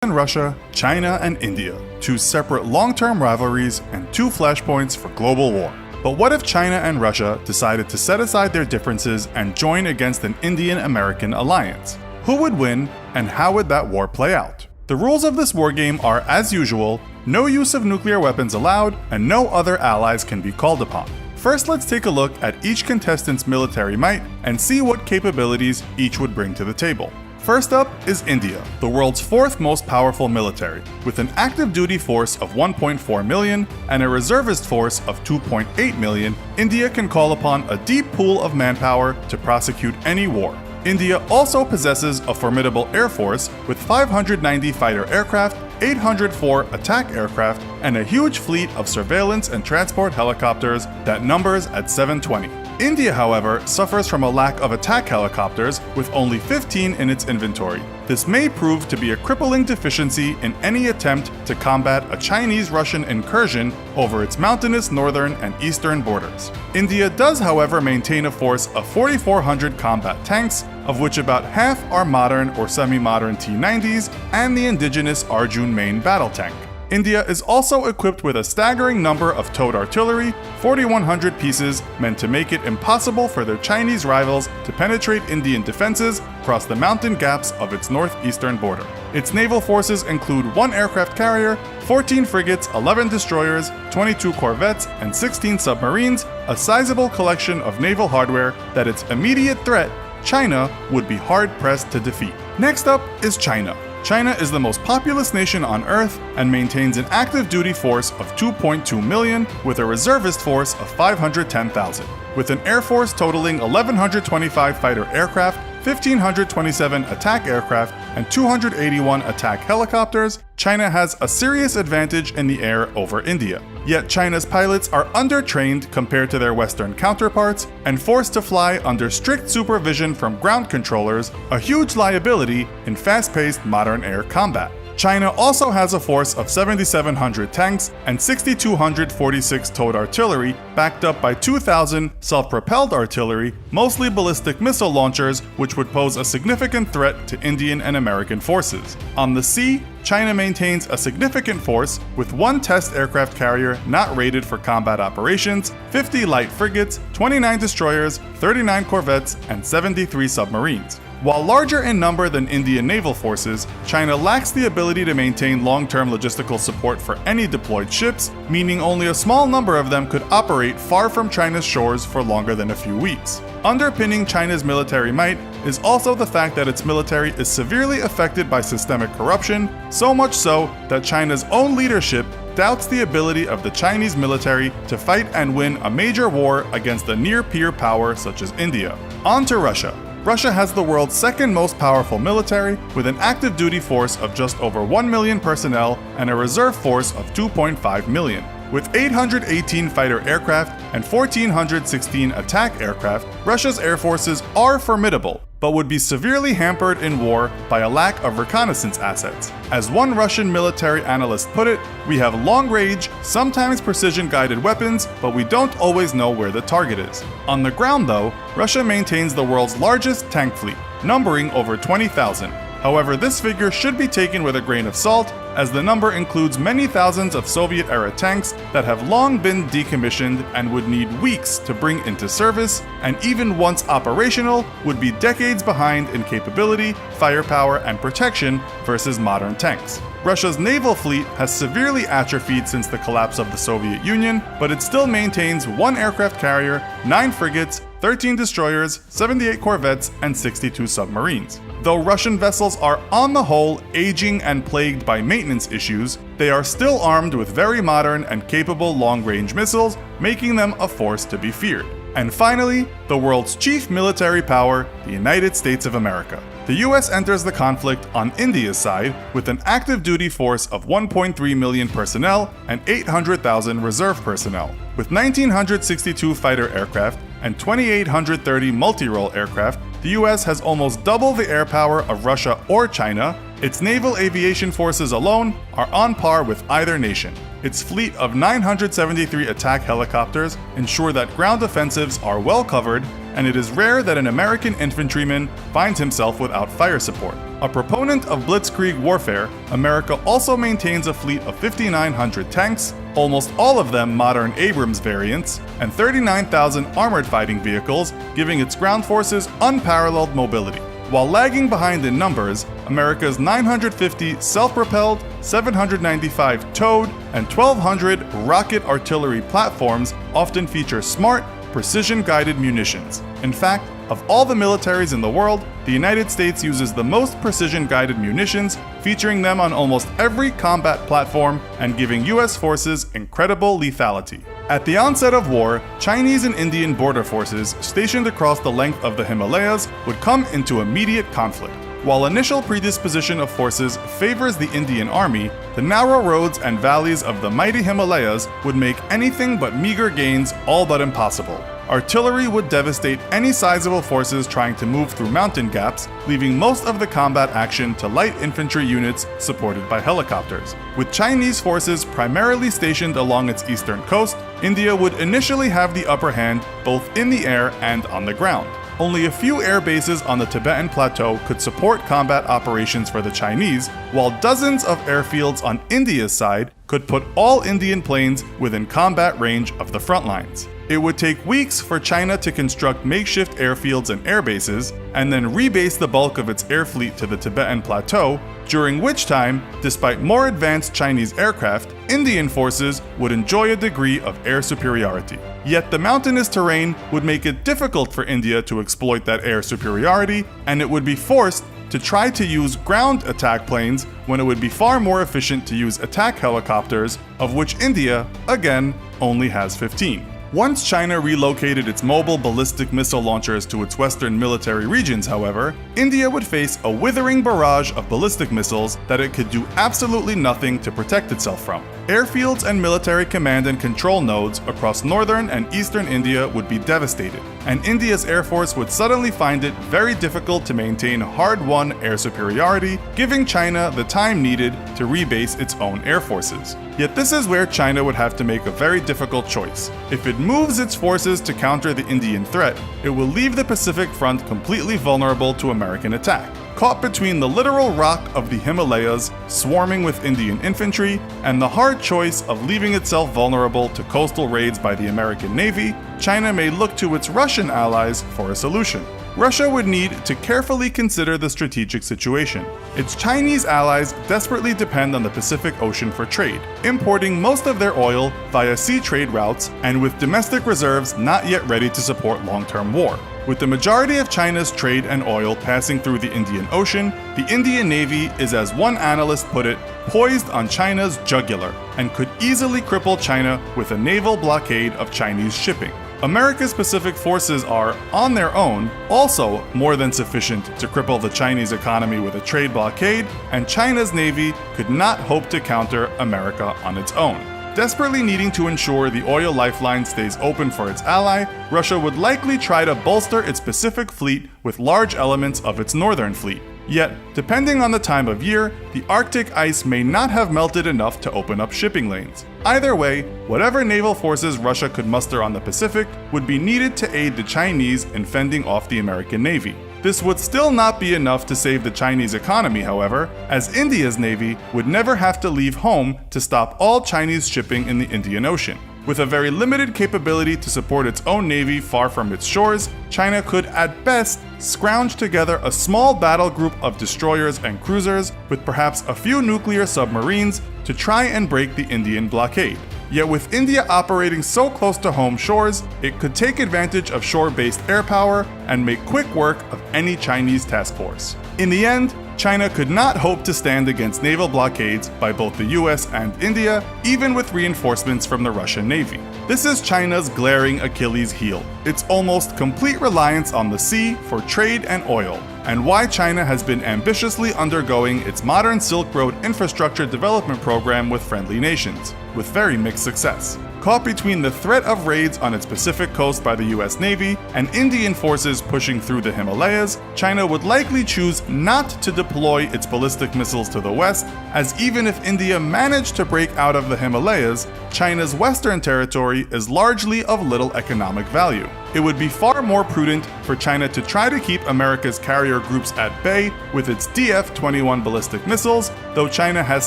and Russia, China and India, two separate long-term rivalries and two flashpoints for global war. But what if China and Russia decided to set aside their differences and join against an Indian-American alliance? Who would win, and how would that war play out? The rules of this wargame are, as usual, no use of nuclear weapons allowed, and no other allies can be called upon. First, let's take a look at each contestant's military might and see what capabilities each would bring to the table. First up is India, the world's fourth most powerful military. With an active duty force of 1.4 million and a reservist force of 2.8 million, India can call upon a deep pool of manpower to prosecute any war. India also possesses a formidable air force with 590 fighter aircraft, 804 attack aircraft, and a huge fleet of surveillance and transport helicopters that numbers at 720. India, however, suffers from a lack of attack helicopters with only 15 in its inventory. This may prove to be a crippling deficiency in any attempt to combat a Chinese-Russian incursion over its mountainous northern and eastern borders. India does, however, maintain a force of 4,400 combat tanks, of which about half are modern or semi-modern T-90s and the indigenous Arjun main battle tank. India is also equipped with a staggering number of towed artillery, 4,100 pieces, meant to make it impossible for their Chinese rivals to penetrate Indian defenses across the mountain gaps of its northeastern border. Its naval forces include 1 aircraft carrier, 14 frigates, 11 destroyers, 22 corvettes, and 16 submarines, a sizable collection of naval hardware that its immediate threat, China, would be hard-pressed to defeat. Next up is China. China is the most populous nation on Earth and maintains an active duty force of 2.2 million with a reservist force of 510,000. With an air force totaling 1,125 fighter aircraft, 1,527 attack aircraft, and 281 attack helicopters, China has a serious advantage in the air over India. Yet China's pilots are undertrained compared to their Western counterparts and forced to fly under strict supervision from ground controllers, a huge liability in fast-paced modern air combat. China also has a force of 7,700 tanks and 6,246 towed artillery, backed up by 2,000 self-propelled artillery, mostly ballistic missile launchers, which would pose a significant threat to Indian and American forces. On the sea, China maintains a significant force with 1 test aircraft carrier not rated for combat operations, 50 light frigates, 29 destroyers, 39 corvettes, and 73 submarines. While larger in number than Indian naval forces, China lacks the ability to maintain long-term logistical support for any deployed ships, meaning only a small number of them could operate far from China's shores for longer than a few weeks. Underpinning China's military might is also the fact that its military is severely affected by systemic corruption, so much so that China's own leadership doubts the ability of the Chinese military to fight and win a major war against a near-peer power such as India. On to Russia. Russia has the world's second most powerful military, with an active duty force of just over 1 million personnel and a reserve force of 2.5 million. With 818 fighter aircraft and 1,416 attack aircraft, Russia's air forces are formidable, but would be severely hampered in war by a lack of reconnaissance assets. As one Russian military analyst put it, "We have long-range, sometimes precision-guided weapons, but we don't always know where the target is." On the ground, though, Russia maintains the world's largest tank fleet, numbering over 20,000. However, this figure should be taken with a grain of salt, as the number includes many thousands of Soviet-era tanks that have long been decommissioned and would need weeks to bring into service, and even once operational, would be decades behind in capability, firepower, and protection versus modern tanks. Russia's naval fleet has severely atrophied since the collapse of the Soviet Union, but it still maintains 1 aircraft carrier, 9 frigates, 13 destroyers, 78 corvettes, and 62 submarines. Though Russian vessels are on the whole aging and plagued by maintenance issues, they are still armed with very modern and capable long-range missiles, making them a force to be feared. And finally, the world's chief military power, the United States of America. The US enters the conflict on India's side with an active duty force of 1.3 million personnel and 800,000 reserve personnel. With 1,962 fighter aircraft and 2,830 multi-role aircraft, the US has almost double the air power of Russia or China. Its naval aviation forces alone are on par with either nation. Its fleet of 973 attack helicopters ensure that ground offensives are well covered, and it is rare that an American infantryman finds himself without fire support. A proponent of blitzkrieg warfare, America also maintains a fleet of 5,900 tanks, almost all of them modern Abrams variants, and 39,000 armored fighting vehicles, giving its ground forces unparalleled mobility. While lagging behind in numbers, America's 950 self-propelled, 795 towed, and 1,200 rocket artillery platforms often feature smart, precision-guided munitions. In fact, of all the militaries in the world, the United States uses the most precision-guided munitions, featuring them on almost every combat platform and giving US forces incredible lethality. At the onset of war, Chinese and Indian border forces stationed across the length of the Himalayas would come into immediate conflict. While initial predisposition of forces favors the Indian army, the narrow roads and valleys of the mighty Himalayas would make anything but meager gains all but impossible. Artillery would devastate any sizable forces trying to move through mountain gaps, leaving most of the combat action to light infantry units supported by helicopters. With Chinese forces primarily stationed along its eastern coast, India would initially have the upper hand both in the air and on the ground. Only a few air bases on the Tibetan Plateau could support combat operations for the Chinese, while dozens of airfields on India's side could put all Indian planes within combat range of the front lines. It would take weeks for China to construct makeshift airfields and airbases, and then rebase the bulk of its air fleet to the Tibetan Plateau, during which time, despite more advanced Chinese aircraft, Indian forces would enjoy a degree of air superiority. Yet the mountainous terrain would make it difficult for India to exploit that air superiority, and it would be forced to try to use ground attack planes when it would be far more efficient to use attack helicopters, of which India, again, only has 15. Once China relocated its mobile ballistic missile launchers to its western military regions, however, India would face a withering barrage of ballistic missiles that it could do absolutely nothing to protect itself from. Airfields and military command and control nodes across northern and eastern India would be devastated, and India's Air Force would suddenly find it very difficult to maintain hard-won air superiority, giving China the time needed to rebase its own air forces. Yet this is where China would have to make a very difficult choice. If it moves its forces to counter the Indian threat, it will leave the Pacific front completely vulnerable to American attack. Caught between the literal rock of the Himalayas, swarming with Indian infantry, and the hard choice of leaving itself vulnerable to coastal raids by the American Navy, China may look to its Russian allies for a solution. Russia would need to carefully consider the strategic situation. Its Chinese allies desperately depend on the Pacific Ocean for trade, importing most of their oil via sea trade routes and with domestic reserves not yet ready to support long-term war. With the majority of China's trade and oil passing through the Indian Ocean, the Indian Navy is, as one analyst put it, poised on China's jugular and could easily cripple China with a naval blockade of Chinese shipping. America's Pacific forces are, on their own, also more than sufficient to cripple the Chinese economy with a trade blockade, and China's Navy could not hope to counter America on its own. Desperately needing to ensure the oil lifeline stays open for its ally, Russia would likely try to bolster its Pacific fleet with large elements of its northern fleet. Yet, depending on the time of year, the Arctic ice may not have melted enough to open up shipping lanes. Either way, whatever naval forces Russia could muster on the Pacific would be needed to aid the Chinese in fending off the American Navy. This would still not be enough to save the Chinese economy, however, as India's Navy would never have to leave home to stop all Chinese shipping in the Indian Ocean. With a very limited capability to support its own navy far from its shores, China could at best scrounge together a small battle group of destroyers and cruisers with perhaps a few nuclear submarines to try and break the Indian blockade. Yet with India operating so close to home shores, it could take advantage of shore-based air power and make quick work of any Chinese task force. In the end, China could not hope to stand against naval blockades by both the US and India, even with reinforcements from the Russian Navy. This is China's glaring Achilles heel, its almost complete reliance on the sea for trade and oil, and why China has been ambitiously undergoing its modern Silk Road infrastructure development program with friendly nations, with very mixed success. Caught between the threat of raids on its Pacific coast by the US Navy and Indian forces pushing through the Himalayas, China would likely choose not to deploy its ballistic missiles to the west, as even if India managed to break out of the Himalayas, China's western territory is largely of little economic value. it would be far more prudent for China to try to keep America's carrier groups at bay with its DF-21 ballistic missiles, though China has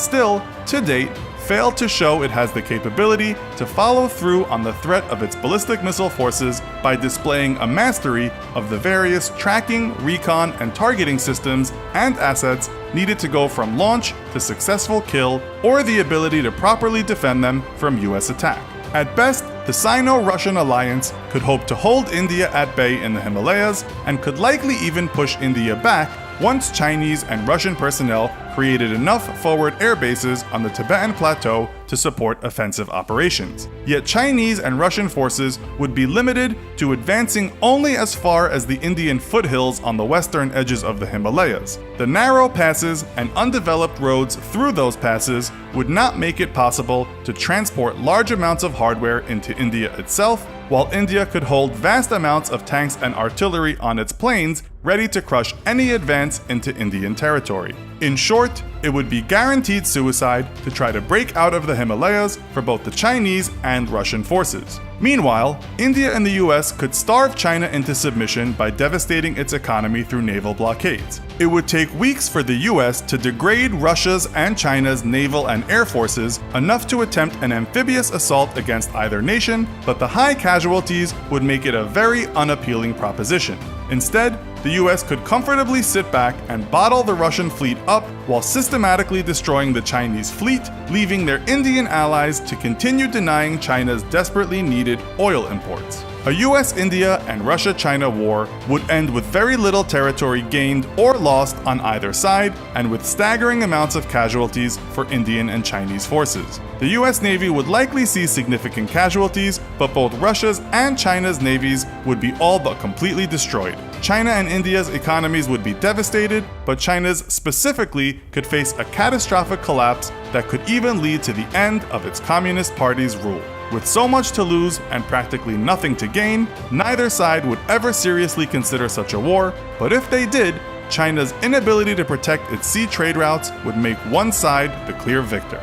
still, to date, failed to show it has the capability to follow through on the threat of its ballistic missile forces by displaying a mastery of the various tracking, recon, and targeting systems and assets needed to go from launch to successful kill, or the ability to properly defend them from US attack. At best, the Sino-Russian alliance could hope to hold India at bay in the Himalayas and could likely even push India back once Chinese and Russian personnel created enough forward air bases on the Tibetan Plateau to support offensive operations. Yet Chinese and Russian forces would be limited to advancing only as far as the Indian foothills on the western edges of the Himalayas. The narrow passes and undeveloped roads through those passes would not make it possible to transport large amounts of hardware into India itself, while India could hold vast amounts of tanks and artillery on its plains, ready to crush any advance into Indian territory. In short, it would be guaranteed suicide to try to break out of the Himalayas for both the Chinese and Russian forces. Meanwhile, India and the US could starve China into submission by devastating its economy through naval blockades. It would take weeks for the US to degrade Russia's and China's naval and air forces enough to attempt an amphibious assault against either nation, but the high casualties would make it a very unappealing proposition. Instead, the US could comfortably sit back and bottle the Russian fleet up while systematically destroying the Chinese fleet, leaving their Indian allies to continue denying China's desperately needed oil imports. A US-India and Russia-China war would end with very little territory gained or lost on either side, and with staggering amounts of casualties for Indian and Chinese forces. The US Navy would likely see significant casualties, but both Russia's and China's navies would be all but completely destroyed. China and India's economies would be devastated, but China's specifically could face a catastrophic collapse that could even lead to the end of its Communist Party's rule. With so much to lose and practically nothing to gain, neither side would ever seriously consider such a war, but if they did, China's inability to protect its sea trade routes would make one side the clear victor.